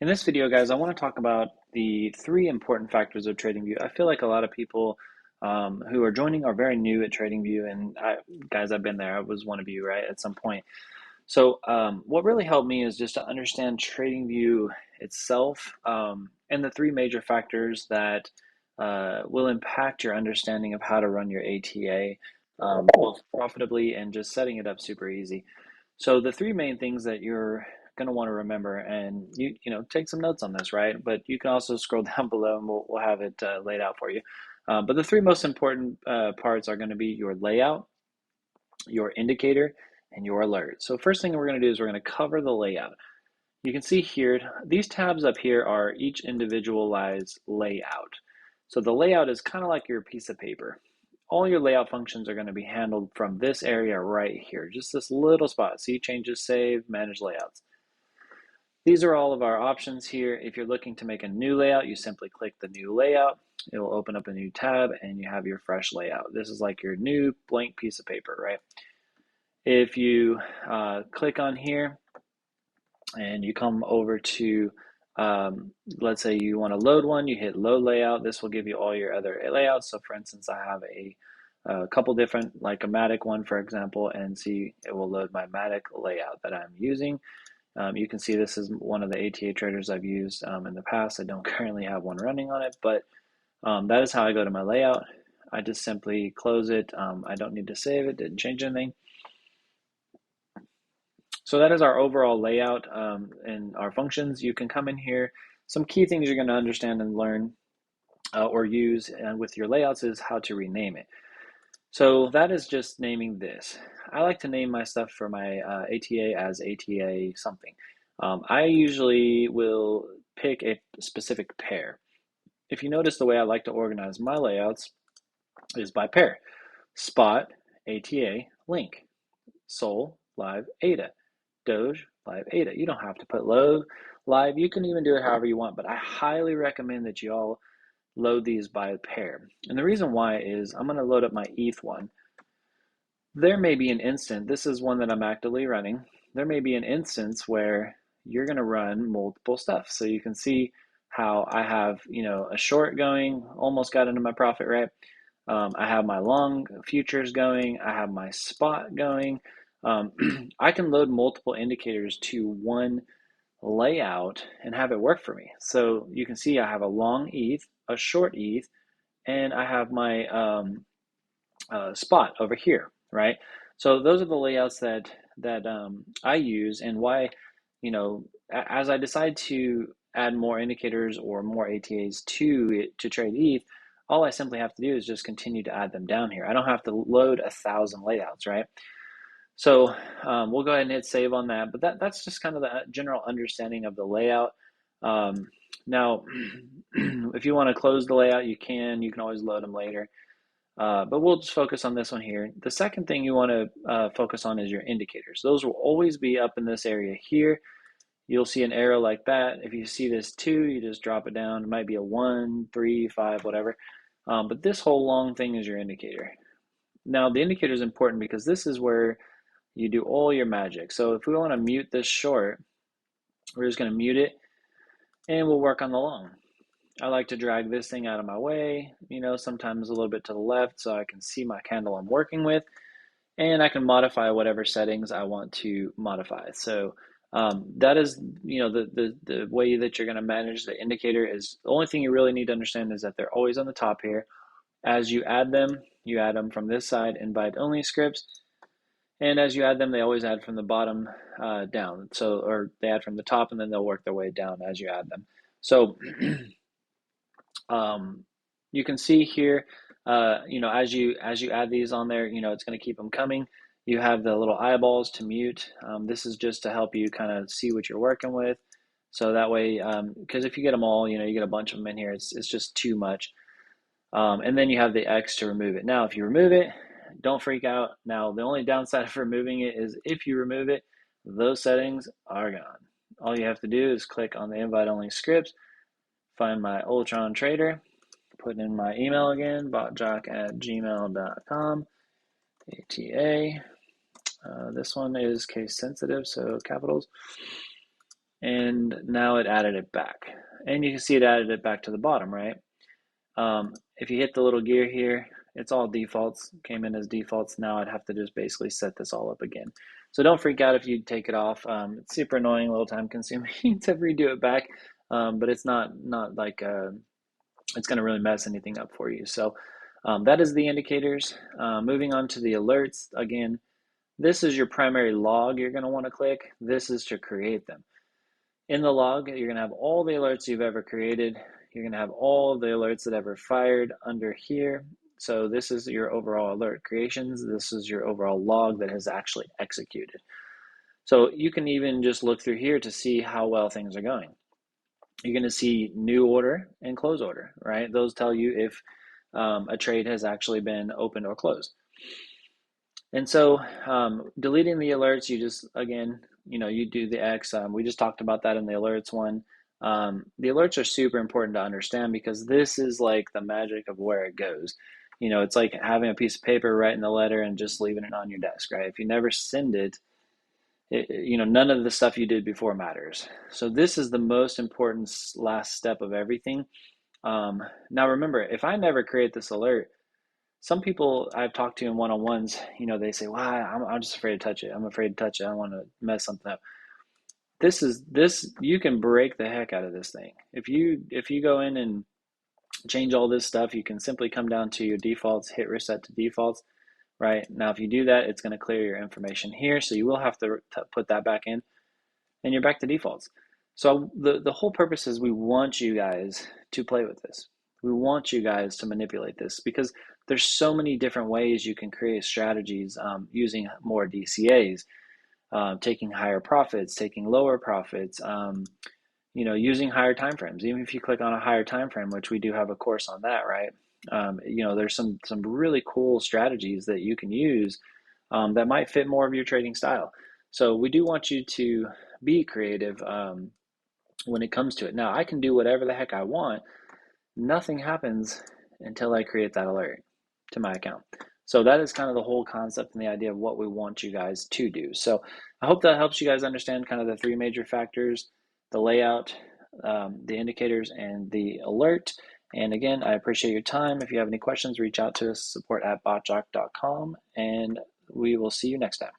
In this video, guys, I want to talk about the three important factors of TradingView. I feel like a lot of people who are joining are very new at TradingView, and guys, I've been there. I was one of you, right, at some point. So, what really helped me is just to understand TradingView itself and the three major factors that will impact your understanding of how to run your ATA both profitably and just setting it up super easy. So the three main things that you're going to want to remember, and you know, take some notes on this, right? But you can also scroll down below, and we'll have it laid out for you. But the three most important parts are going to be your layout, your indicator, and your alert. So first thing we're going to do is we're going to cover the layout. You can see here, these tabs up here are each individualized layout. So the layout is kind of like your piece of paper. All your layout functions are going to be handled from this area right here, just this little spot. See, changes, save, manage layouts. These are all of our options here. If you're looking to make a new layout, you simply click the new layout. It will open up a new tab and you have your fresh layout. This is like your new blank piece of paper, right? If you click on here and you come over to, let's say you want to load one, you hit load layout. This will give you all your other layouts. So for instance, I have a couple different, like a Matic one, for example, and see it will load my Matic layout that I'm using. You can see this is one of the ATA traders I've used in the past. I don't currently have one running on it, but that is how I go to my layout. I just simply close it. I don't need to save it, didn't change anything. So that is our overall layout and our functions. You can come in here. Some key things you're going to understand and learn or use with your layouts is how to rename it. So that is just naming this. I like to name my stuff for my ATA as ATA something. I usually will pick a specific pair. If you notice, the way I like to organize my layouts is by pair. Spot, ATA, link. Sol, live, ADA. Doge, live, ADA. You don't have to put low, live. You can even do it however you want, but I highly recommend that you all load these by pair. And the reason why is I'm going to load up my ETH one. There may be an instant, this is one that I'm actively running, there may be an instance where you're going to run multiple stuff. So you can see how I have, you know, a short going, almost got into my profit, right? I have my long futures going, I have my spot going. I can load multiple indicators to one layout and have it work for me. So you can see I have a long ETH, a short ETH, and I have my spot over here, right? So those are the layouts that I use, and why, you know, as I decide to add more indicators or more ATAs to it to trade ETH, all I simply have to do is just continue to add them down here. I don't have to load 1,000 layouts, right? So we'll go ahead and hit save on that, but that's just kind of the general understanding of the layout. Now, if you want to close the layout, you can always load them later. But we'll just focus on this one here. The second thing you want to focus on is your indicators. Those will always be up in this area here. You'll see an arrow like that. If you see this 2, you just drop it down. It might be a 1, 3, 5, whatever. But this whole long thing is your indicator. Now, the indicator is important because this is where you do all your magic. So if we want to mute this short, we're just going to mute it, and we'll work on the long. I like to drag this thing out of my way, you know, sometimes a little bit to the left so I can see my candle I'm working with, and I can modify whatever settings I want to modify. So that is, you know, the way that you're going to manage the indicator. Is the only thing you really need to understand is that they're always on the top here. As you add them from this side, invite only scripts, and as you add them, they always add from the bottom down. So, or they add from the top and then they'll work their way down as you add them. So you can see here, you know, as you add these on there, you know, it's going to keep them coming. You have the little eyeballs to mute. This is just to help you kind of see what you're working with. So that way, because if you get them all, you know, you get a bunch of them in here, it's just too much. And then you have the X to remove it. Now, if you remove it, don't freak out. Now, the only downside of removing it is if you remove it, those settings are gone. All you have to do is click on the invite only scripts, find my Ultron Trader, put in my email again, botjock@gmail.com, ATA. This one is case sensitive, so capitals. and now it added it back. And you can see it added it back to the bottom, right? If you hit the little gear here, it's all defaults, came in as defaults. Now I'd have to just basically set this all up again. So don't freak out if you take it off. It's super annoying, a little time consuming to redo it back, but it's not like it's going to really mess anything up for you. So that is the indicators. Moving on to the alerts. Again, this is your primary log you're going to want to click. This is to create them. In the log, you're going to have all the alerts you've ever created. You're going to have all the alerts that ever fired under here. So this is your overall alert creations. This is your overall log that has actually executed. So you can even just look through here to see how well things are going. You're going to see new order and close order, right? Those tell you if a trade has actually been opened or closed. And so deleting the alerts, you just, again, you do the X. We just talked about that in the alerts one. The alerts are super important to understand because this is like the magic of where it goes. It's like having a piece of paper, writing the letter, and just leaving it on your desk, right? If you never send it, none of the stuff you did before matters. So this is the most important last step of everything. Now remember, if I never create this alert, some people I've talked to in one-on-ones, they say, "Well, I'm just afraid to touch it. I'm afraid to touch it. I don't want to mess something up." This you can break the heck out of this thing. If you go in and change all this stuff, you can simply come down to your defaults, hit reset to defaults. Right now, if you do that, it's going to clear your information here, so you will have to put that back in, and you're back to defaults. So the whole purpose is we want you guys to play with this. We want you guys to manipulate this because there's so many different ways you can create strategies using more DCAs, taking higher profits, taking lower profits, using higher time frames. Even if you click on a higher time frame, which we do have a course on that, right? There's some really cool strategies that you can use that might fit more of your trading style. So we do want you to be creative when it comes to it. Now, I can do whatever the heck I want. Nothing happens until I create that alert to my account. So that is kind of the whole concept and the idea of what we want you guys to do. So I hope that helps you guys understand kind of the three major factors: the layout, the indicators, and the alert. And again, I appreciate your time. If you have any questions, reach out to us, support@botjock.com, and we will see you next time.